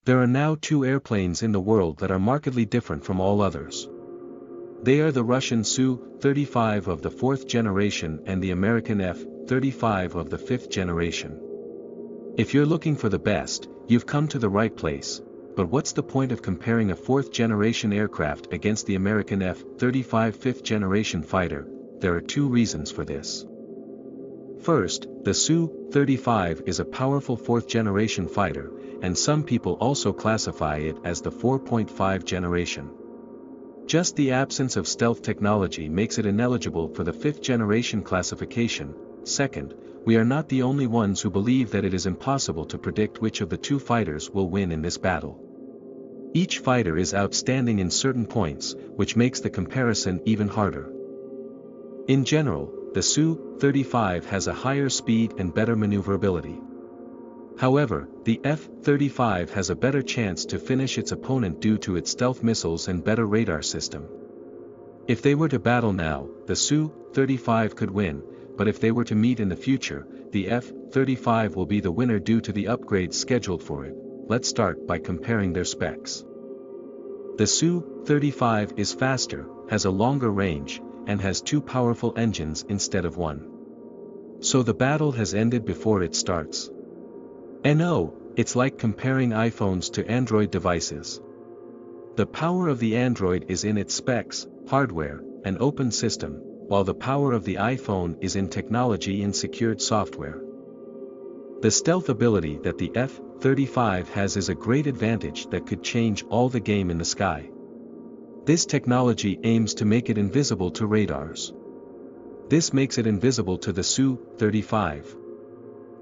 There are now two airplanes in the world that are markedly different from all others. They are the Russian Su-35 of the 4th generation and the American F-35 of the 5th generation. If you're looking for the best, you've come to the right place, but what's the point of comparing a 4th generation aircraft against the American F-35 5th generation fighter? There are two reasons for this. First, the Su-35 is a powerful 4th generation fighter, and some people also classify it as the 4.5 generation. Just the absence of stealth technology makes it ineligible for the 5th generation classification. Second, we are not the only ones who believe that it is impossible to predict which of the two fighters will win in this battle. Each fighter is outstanding in certain points, which makes the comparison even harder. In general, the Su-35 has a higher speed and better maneuverability. However, the F-35 has a better chance to finish its opponent due to its stealth missiles and better radar system. If they were to battle now, the Su-35 could win, but if they were to meet in the future, the F-35 will be the winner due to the upgrades scheduled for it. Let's start by comparing their specs. The Su-35 is faster, has a longer range, and has two powerful engines instead of one. So the battle has ended before it starts. No, it's like comparing iPhones to Android devices. The power of the Android is in its specs, hardware, and open system, while the power of the iPhone is in technology and secured software. The stealth ability that the F-35 has is a great advantage that could change all the game in the sky. This technology aims to make it invisible to radars. This makes it invisible to the Su-35.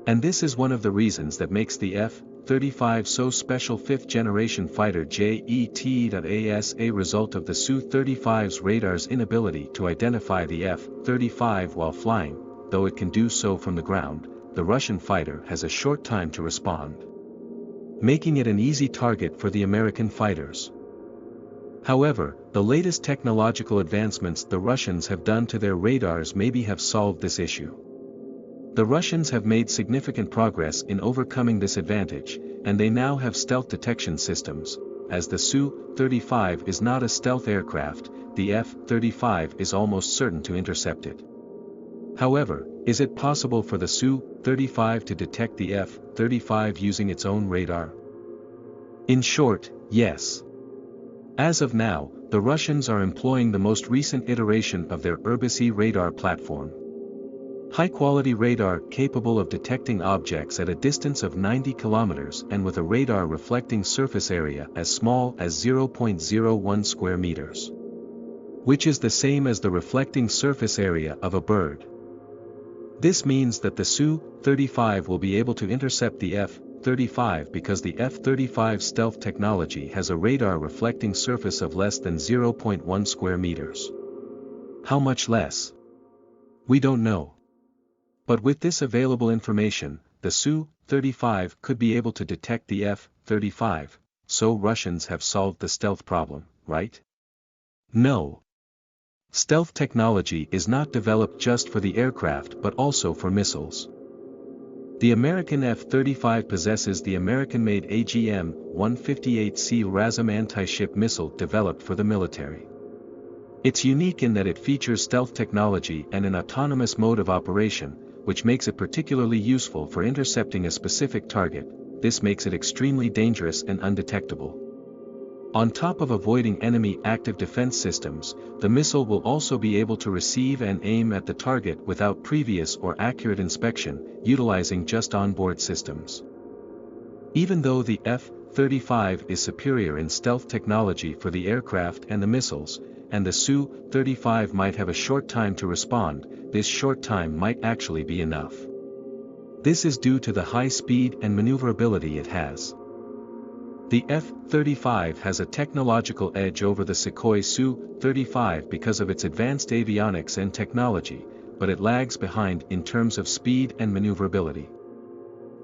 And this is one of the reasons that makes the F-35 so special. 5th generation fighter jet as a result of the Su-35's radar's inability to identify the F-35 while flying, though it can do so from the ground, the Russian fighter has a short time to respond, making it an easy target for the American fighters. However, the latest technological advancements the Russians have done to their radars maybe have solved this issue. The Russians have made significant progress in overcoming this advantage, and they now have stealth detection systems. As the Su-35 is not a stealth aircraft, the F-35 is almost certain to intercept it. However, is it possible for the Su-35 to detect the F-35 using its own radar? In short, yes. As of now, the Russians are employing the most recent iteration of their Irbis-E radar platform. High-quality radar capable of detecting objects at a distance of 90 kilometers and with a radar reflecting surface area as small as 0.01 square meters. Which is the same as the reflecting surface area of a bird. This means that the Su-35 will be able to intercept the F-35 because the F-35 stealth technology has a radar reflecting surface of less than 0.1 square meters. How much less? We don't know. But with this available information, the Su-35 could be able to detect the F-35, so Russians have solved the stealth problem, right? No. Stealth technology is not developed just for the aircraft but also for missiles. The American F-35 possesses the American-made AGM-158C LRASM anti-ship missile developed for the military. It's unique in that it features stealth technology and an autonomous mode of operation, which makes it particularly useful for intercepting a specific target. This makes it extremely dangerous and undetectable. On top of avoiding enemy active defense systems, the missile will also be able to receive and aim at the target without previous or accurate inspection, utilizing just onboard systems. Even though the F-35 is superior in stealth technology for the aircraft and the missiles, and the Su-35 might have a short time to respond, this short time might actually be enough. This is due to the high speed and maneuverability it has. The F-35 has a technological edge over the Sukhoi Su-35 because of its advanced avionics and technology, but it lags behind in terms of speed and maneuverability.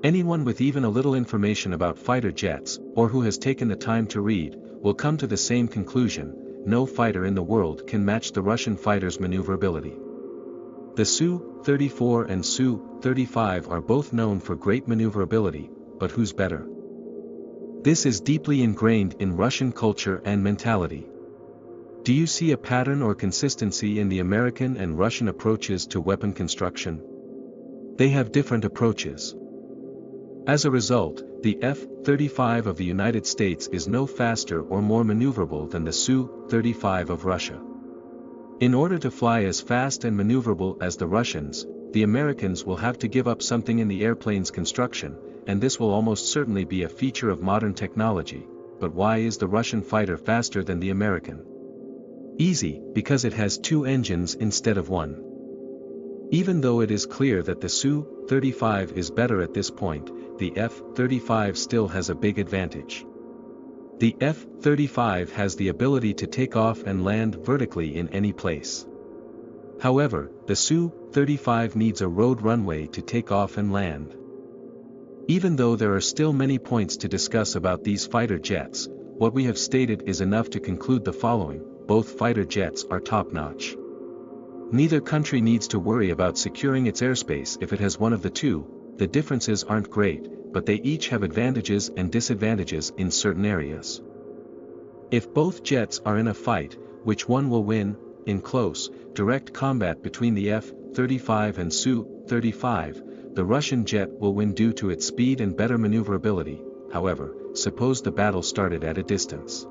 Anyone with even a little information about fighter jets, or who has taken the time to read, will come to the same conclusion: no fighter in the world can match the Russian fighter's maneuverability. The Su-34 and Su-35 are both known for great maneuverability, but who's better? This is deeply ingrained in Russian culture and mentality. Do you see a pattern or consistency in the American and Russian approaches to weapon construction? They have different approaches. As a result, the F-35 of the United States is no faster or more maneuverable than the Su-35 of Russia. In order to fly as fast and maneuverable as the Russians, the Americans will have to give up something in the airplane's construction, and this will almost certainly be a feature of modern technology. But why is the Russian fighter faster than the American? Easy, because it has two engines instead of one. Even though it is clear that the Su-35 is better at this point, the F-35 still has a big advantage. The F-35 has the ability to take off and land vertically in any place. However, the Su-35 needs a road runway to take off and land. Even though there are still many points to discuss about these fighter jets, what we have stated is enough to conclude the following: both fighter jets are top-notch. Neither country needs to worry about securing its airspace if it has one of the two. The differences aren't great, but they each have advantages and disadvantages in certain areas. If both jets are in a fight, which one will win? In close, direct combat between the F-35 and Su-35, the Russian jet will win due to its speed and better maneuverability. However, suppose the battle started at a distance.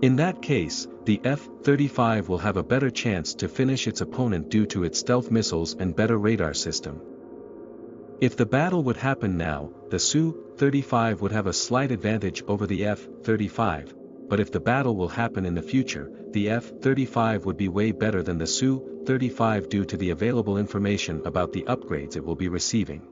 In that case, the F-35 will have a better chance to finish its opponent due to its stealth missiles and better radar system. If the battle would happen now, the Su-35 would have a slight advantage over the F-35, but if the battle will happen in the future, the F-35 would be way better than the Su-35 due to the available information about the upgrades it will be receiving.